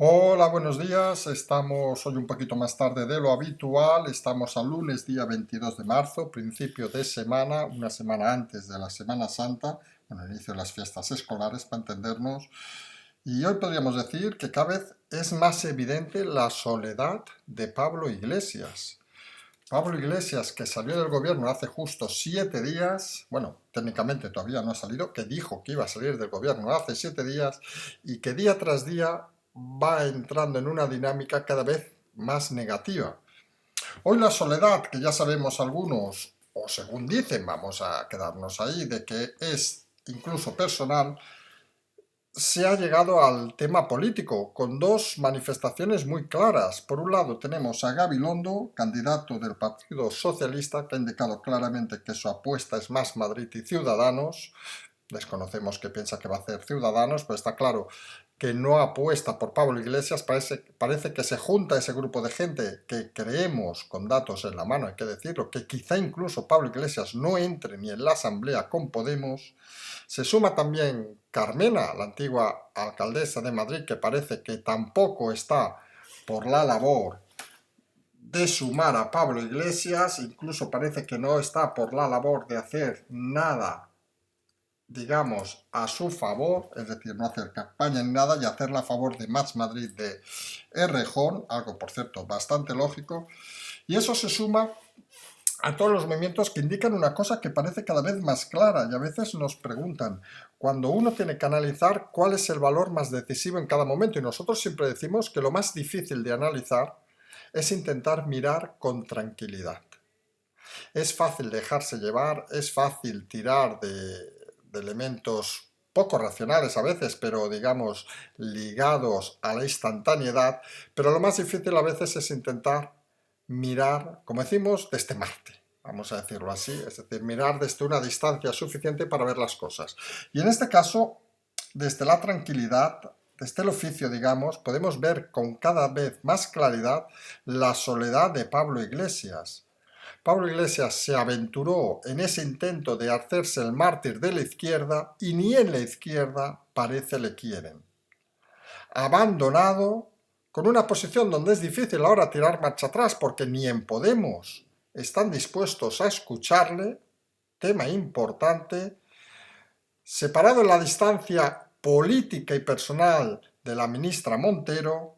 Hola, buenos días. Estamos hoy un poquito más tarde de lo habitual. Estamos al lunes, día 22 de marzo, principio de semana, una semana antes de la Semana Santa, bueno, inicio de las fiestas escolares, para entendernos. Y hoy podríamos decir que cada vez es más evidente la soledad de Pablo Iglesias. Pablo Iglesias, que salió del gobierno hace justo 7 días, bueno, técnicamente todavía no ha salido, que dijo que iba a salir del gobierno hace 7 días y que día tras día va entrando en una dinámica cada vez más negativa. Hoy la soledad, que ya sabemos algunos, o según dicen, vamos a quedarnos ahí, de que es incluso personal, se ha llegado al tema político, con dos manifestaciones muy claras. Por un lado tenemos a Gabilondo, candidato del Partido Socialista, que ha indicado claramente que su apuesta es más Madrid y Ciudadanos. Desconocemos qué piensa que va a hacer Ciudadanos, pero está claro que no apuesta por Pablo Iglesias. Parece que se junta ese grupo de gente que creemos, con datos en la mano hay que decirlo, que quizá incluso Pablo Iglesias no entre ni en la asamblea con Podemos. Se suma también Carmena, la antigua alcaldesa de Madrid, que parece que tampoco está por la labor de sumar a Pablo Iglesias, incluso parece que no está por la labor de hacer nada, digamos, a su favor, es decir, no hacer campaña ni nada y hacerla a favor de Más Madrid de Errejón, algo por cierto bastante lógico, y eso se suma a todos los movimientos que indican una cosa que parece cada vez más clara y a veces nos preguntan, cuando uno tiene que analizar cuál es el valor más decisivo en cada momento, y nosotros siempre decimos que lo más difícil de analizar es intentar mirar con tranquilidad. Es fácil dejarse llevar, es fácil tirar de elementos poco racionales a veces, pero digamos ligados a la instantaneidad, pero lo más difícil a veces es intentar mirar, como decimos, desde Marte, vamos a decirlo así, es decir, mirar desde una distancia suficiente para ver las cosas. Y en este caso, desde la tranquilidad, desde el oficio, digamos, podemos ver con cada vez más claridad la soledad de Pablo Iglesias. Pablo Iglesias se aventuró en ese intento de hacerse el mártir de la izquierda y ni en la izquierda parece le quieren. Abandonado, con una posición donde es difícil ahora tirar marcha atrás porque ni en Podemos están dispuestos a escucharle, tema importante, separado en la distancia política y personal de la ministra Montero,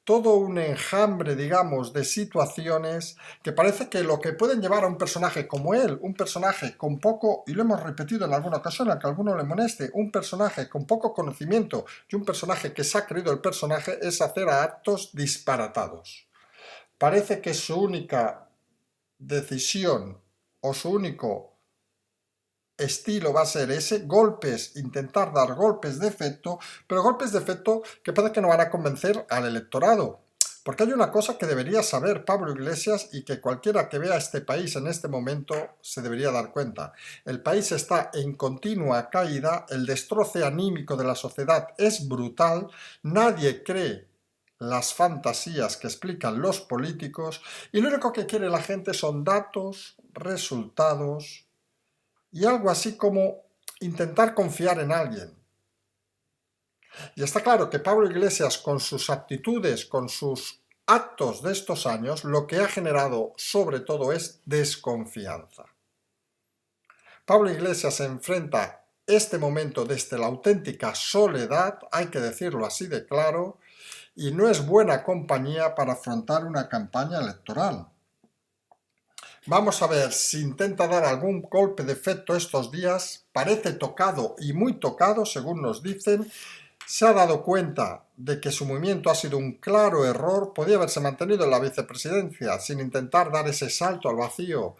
todo un enjambre, digamos, de situaciones que parece que lo que pueden llevar a un personaje como él, un personaje con poco, y lo hemos repetido en alguna ocasión, a que a alguno le moleste, un personaje con poco conocimiento y un personaje que se ha creído el personaje, es hacer a actos disparatados. Parece que su única decisión o su único estilo va a ser ese, golpes, intentar dar golpes de efecto, pero golpes de efecto que parece que no van a convencer al electorado. Porque hay una cosa que debería saber Pablo Iglesias y que cualquiera que vea este país en este momento se debería dar cuenta. El país está en continua caída, el destroce anímico de la sociedad es brutal, nadie cree las fantasías que explican los políticos y lo único que quiere la gente son datos, resultados, y algo así como intentar confiar en alguien. Y está claro que Pablo Iglesias, con sus actitudes, con sus actos de estos años, lo que ha generado sobre todo es desconfianza. Pablo Iglesias se enfrenta este momento desde la auténtica soledad, hay que decirlo así de claro, y no es buena compañía para afrontar una campaña electoral. Vamos a ver si intenta dar algún golpe de efecto estos días. Parece tocado y muy tocado, según nos dicen. Se ha dado cuenta de que su movimiento ha sido un claro error. Podía haberse mantenido en la vicepresidencia sin intentar dar ese salto al vacío,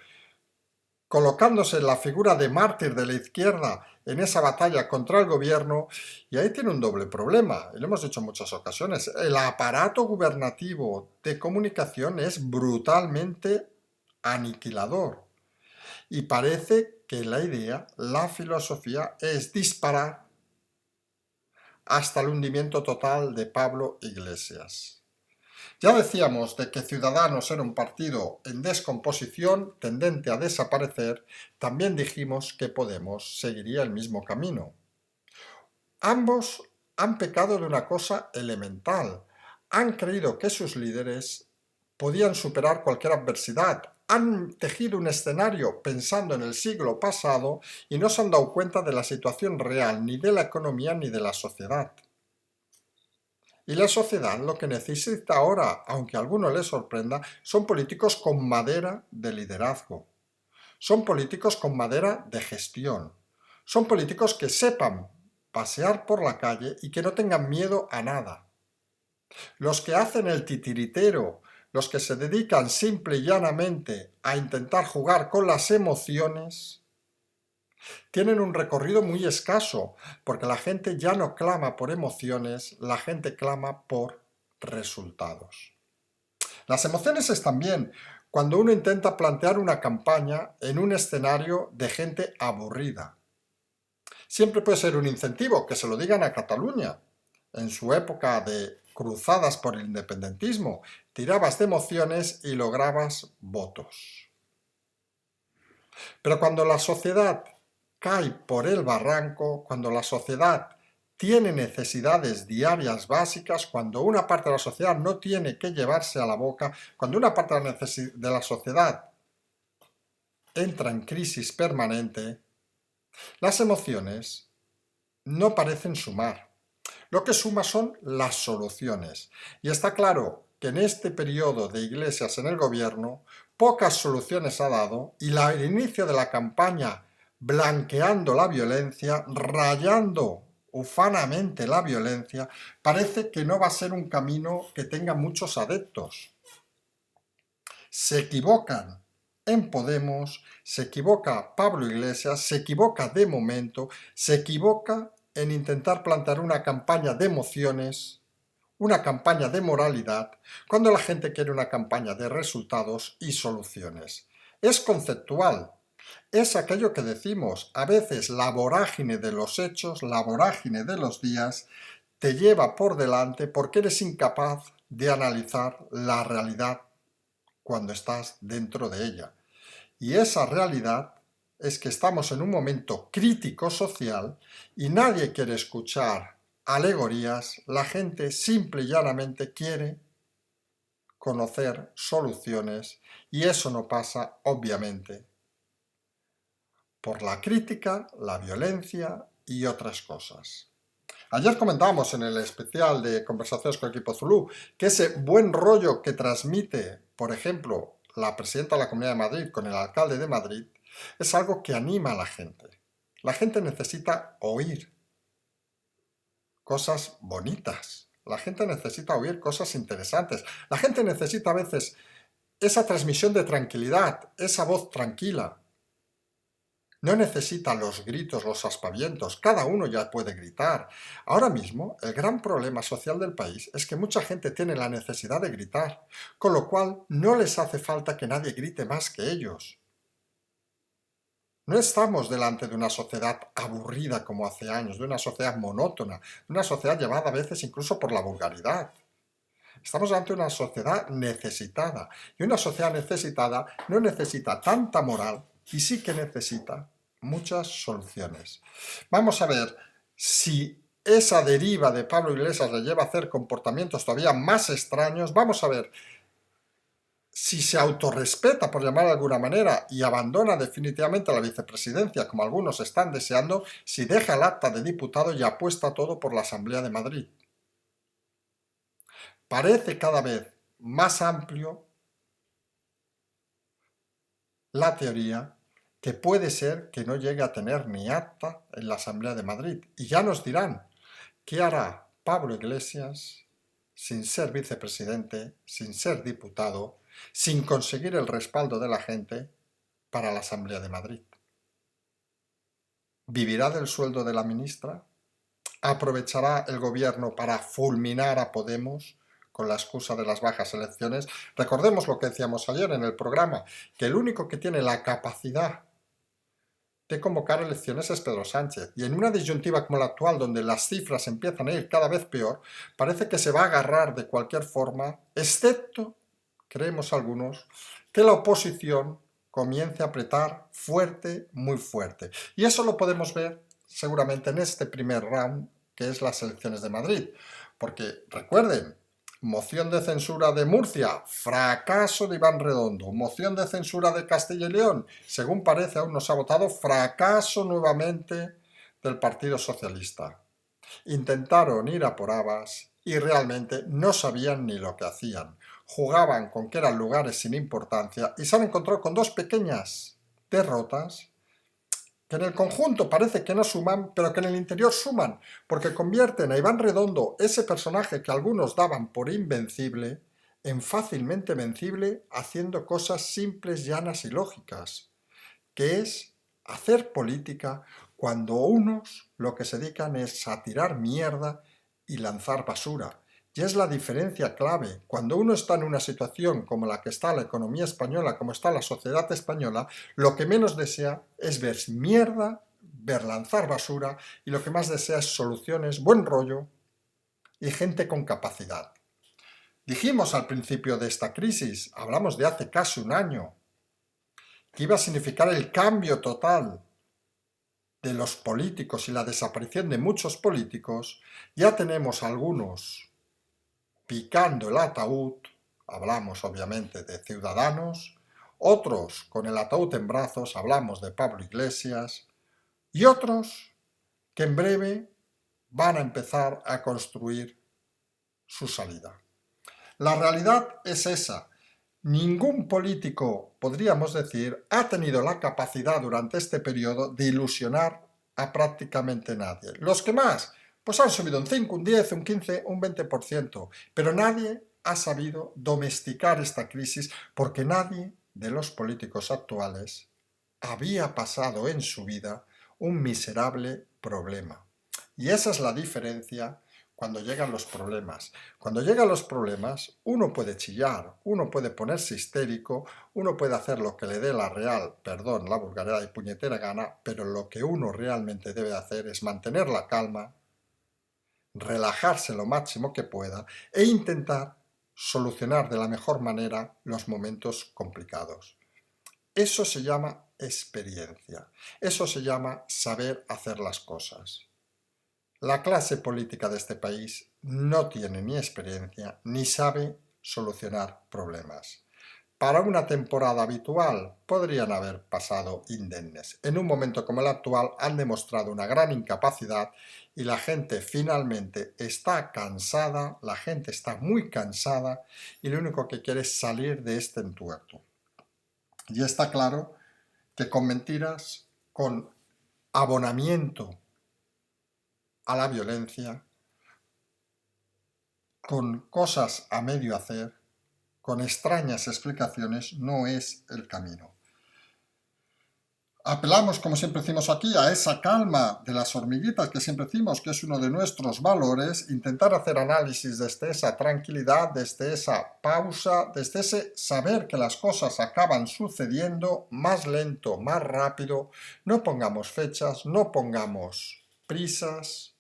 colocándose en la figura de mártir de la izquierda en esa batalla contra el gobierno. Y ahí tiene un doble problema, y lo hemos dicho en muchas ocasiones. El aparato gubernativo de comunicación es brutalmente aniquilador. Y parece que la idea, la filosofía, es disparar hasta el hundimiento total de Pablo Iglesias. Ya decíamos de que Ciudadanos era un partido en descomposición, tendente a desaparecer, también dijimos que Podemos seguiría el mismo camino. Ambos han pecado de una cosa elemental. Han creído que sus líderes podían superar cualquier adversidad. Han tejido un escenario pensando en el siglo pasado y no se han dado cuenta de la situación real, ni de la economía ni de la sociedad. Y la sociedad lo que necesita ahora, aunque a alguno le sorprenda, son políticos con madera de liderazgo. Son políticos con madera de gestión. Son políticos que sepan pasear por la calle y que no tengan miedo a nada. Los que hacen el titiritero, los que se dedican simple y llanamente a intentar jugar con las emociones, tienen un recorrido muy escaso, porque la gente ya no clama por emociones, la gente clama por resultados. Las emociones están bien cuando uno intenta plantear una campaña en un escenario de gente aburrida. Siempre puede ser un incentivo que se lo digan a Cataluña. En su época de cruzadas por el independentismo, tirabas de emociones y lograbas votos. Pero cuando la sociedad cae por el barranco, cuando la sociedad tiene necesidades diarias básicas, cuando una parte de la sociedad no tiene que llevarse a la boca, cuando una parte de la sociedad entra en crisis permanente, las emociones no parecen sumar. Lo que suma son las soluciones. Y está claro que en este periodo de Iglesias en el gobierno, pocas soluciones ha dado y el inicio de la campaña blanqueando la violencia, rayando ufanamente la violencia, parece que no va a ser un camino que tenga muchos adeptos. Se equivocan en Podemos, se equivoca Pablo Iglesias, se equivoca de momento, se equivoca en intentar plantear una campaña de emociones, una campaña de moralidad, cuando la gente quiere una campaña de resultados y soluciones. Es conceptual, es aquello que decimos, a veces la vorágine de los hechos, la vorágine de los días, te lleva por delante porque eres incapaz de analizar la realidad cuando estás dentro de ella. Y esa realidad es que estamos en un momento crítico social y nadie quiere escuchar alegorías, la gente simple y llanamente quiere conocer soluciones y eso no pasa, obviamente, por la crítica, la violencia y otras cosas. Ayer comentábamos en el especial de Conversaciones con Equipo Zulú que ese buen rollo que transmite, por ejemplo, la presidenta de la Comunidad de Madrid con el alcalde de Madrid, es algo que anima a la gente. La gente necesita oír cosas bonitas. La gente necesita oír cosas interesantes. La gente necesita a veces esa transmisión de tranquilidad, esa voz tranquila. No necesita los gritos, los aspavientos, cada uno ya puede gritar. Ahora mismo, el gran problema social del país es que mucha gente tiene la necesidad de gritar, con lo cual no les hace falta que nadie grite más que ellos. No estamos delante de una sociedad aburrida como hace años, de una sociedad monótona, de una sociedad llevada a veces incluso por la vulgaridad. Estamos ante una sociedad necesitada, y una sociedad necesitada no necesita tanta moral y sí que necesita muchas soluciones. Vamos a ver si esa deriva de Pablo Iglesias le lleva a hacer comportamientos todavía más extraños. Vamos a ver si se autorrespeta, por llamar de alguna manera, y abandona definitivamente la vicepresidencia, como algunos están deseando, si deja el acta de diputado y apuesta todo por la Asamblea de Madrid. Parece cada vez más amplio la teoría que puede ser que no llegue a tener ni acta en la Asamblea de Madrid. Y ya nos dirán qué hará Pablo Iglesias sin ser vicepresidente, sin ser diputado, sin conseguir el respaldo de la gente para la Asamblea de Madrid. ¿Vivirá del sueldo de la ministra? ¿Aprovechará el gobierno para fulminar a Podemos con la excusa de las bajas elecciones? Recordemos lo que decíamos ayer en el programa, que el único que tiene la capacidad de convocar elecciones es Pedro Sánchez. Y en una disyuntiva como la actual, donde las cifras empiezan a ir cada vez peor, parece que se va a agarrar de cualquier forma, excepto, creemos algunos, que la oposición comience a apretar fuerte, muy fuerte. Y eso lo podemos ver seguramente en este primer round que es las elecciones de Madrid. Porque, recuerden, moción de censura de Murcia, fracaso de Iván Redondo. Moción de censura de Castilla y León, según parece aún no se ha votado, fracaso nuevamente del Partido Socialista. Intentaron ir a por habas y realmente no sabían ni lo que hacían. Jugaban con que eran lugares sin importancia y se han encontrado con dos pequeñas derrotas que en el conjunto parece que no suman, pero que en el interior suman, porque convierten a Iván Redondo, ese personaje que algunos daban por invencible, en fácilmente vencible haciendo cosas simples, llanas y lógicas, que es hacer política cuando unos lo que se dedican es a tirar mierda y lanzar basura. Y es la diferencia clave. Cuando uno está en una situación como la que está la economía española, como está la sociedad española, lo que menos desea es ver mierda, ver lanzar basura, y lo que más desea es soluciones, buen rollo y gente con capacidad. Dijimos al principio de esta crisis, hablamos de hace casi un año, que iba a significar el cambio total de los políticos y la desaparición de muchos políticos. Ya tenemos algunos picando el ataúd, hablamos obviamente de Ciudadanos, otros con el ataúd en brazos, hablamos de Pablo Iglesias, y otros que en breve van a empezar a construir su salida. La realidad es esa. Ningún político, podríamos decir, ha tenido la capacidad durante este periodo de ilusionar a prácticamente nadie. Los que más, pues han subido un 5, un 10, un 15, un 20%, pero nadie ha sabido domesticar esta crisis porque nadie de los políticos actuales había pasado en su vida un miserable problema. Y esa es la diferencia cuando llegan los problemas. Cuando llegan los problemas, uno puede chillar, uno puede ponerse histérico, uno puede hacer lo que le dé la real, perdón, la vulgaridad y puñetera gana, pero lo que uno realmente debe hacer es mantener la calma, relajarse lo máximo que pueda e intentar solucionar de la mejor manera los momentos complicados. Eso se llama experiencia, eso se llama saber hacer las cosas. La clase política de este país no tiene ni experiencia ni sabe solucionar problemas. Para una temporada habitual podrían haber pasado indemnes. En un momento como el actual han demostrado una gran incapacidad y la gente finalmente está cansada, la gente está muy cansada y lo único que quiere es salir de este entuerto. Y está claro que con mentiras, con abonamiento a la violencia, con cosas a medio hacer, con extrañas explicaciones, no es el camino. Apelamos, como siempre decimos aquí, a esa calma de las hormiguitas que siempre decimos que es uno de nuestros valores, intentar hacer análisis desde esa tranquilidad, desde esa pausa, desde ese saber que las cosas acaban sucediendo más lento, más rápido, no pongamos fechas, no pongamos prisas,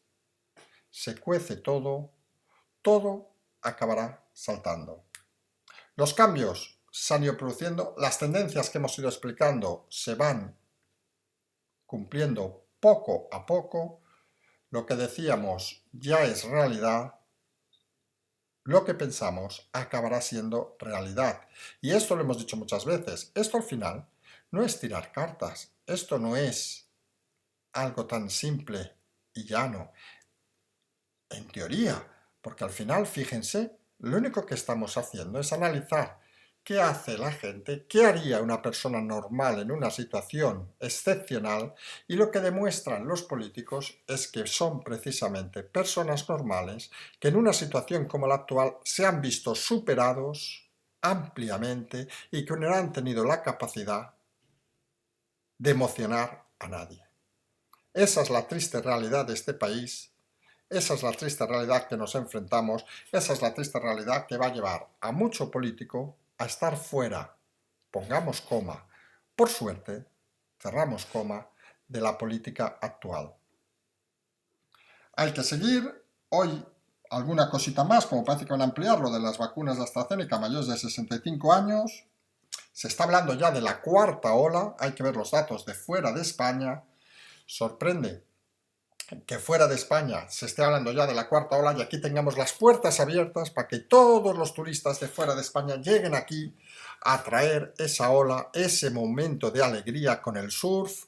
se cuece todo, todo acabará saltando. Los cambios se han ido produciendo, las tendencias que hemos ido explicando se van cumpliendo poco a poco, lo que decíamos ya es realidad, lo que pensamos acabará siendo realidad. Y esto lo hemos dicho muchas veces, esto al final no es tirar cartas, esto no es algo tan simple y llano, en teoría, porque al final, fíjense, lo único que estamos haciendo es analizar qué hace la gente, qué haría una persona normal en una situación excepcional, y lo que demuestran los políticos es que son precisamente personas normales que en una situación como la actual se han visto superados ampliamente y que no han tenido la capacidad de emocionar a nadie. Esa es la triste realidad de este país. Esa es la triste realidad que nos enfrentamos, esa es la triste realidad que va a llevar a mucho político a estar fuera, pongamos coma, por suerte, cerramos coma, de la política actual. Hay que seguir, hoy alguna cosita más, como parece que van a ampliar lo de las vacunas de AstraZeneca mayores de 65 años, se está hablando ya de la cuarta ola, hay que ver los datos de fuera de España, sorprende que fuera de España se esté hablando ya de la cuarta ola y aquí tengamos las puertas abiertas para que todos los turistas de fuera de España lleguen aquí a traer esa ola, ese momento de alegría con el surf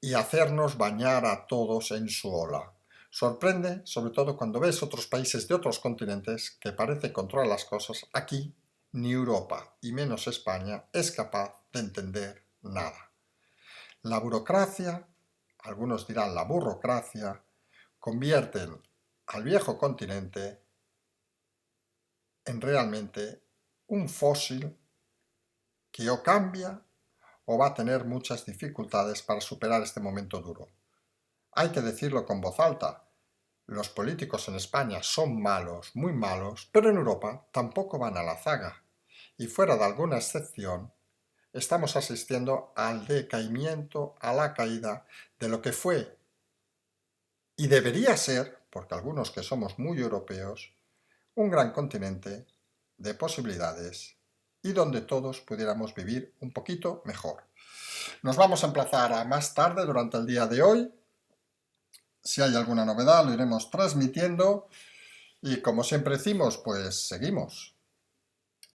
y hacernos bañar a todos en su ola. Sorprende, sobre todo cuando ves otros países de otros continentes que parece controlar las cosas. Aquí ni Europa, y menos España, es capaz de entender nada. La burocracia, algunos dirán la burocracia, convierten al viejo continente en realmente un fósil que o cambia o va a tener muchas dificultades para superar este momento duro. Hay que decirlo con voz alta. Los políticos en España son malos, muy malos, pero en Europa tampoco van a la zaga. Y fuera de alguna excepción, estamos asistiendo al decaimiento, a la caída de lo que fue y debería ser, porque algunos que somos muy europeos, un gran continente de posibilidades y donde todos pudiéramos vivir un poquito mejor. Nos vamos a emplazar a más tarde durante el día de hoy. Si hay alguna novedad lo iremos transmitiendo y como siempre decimos, pues seguimos.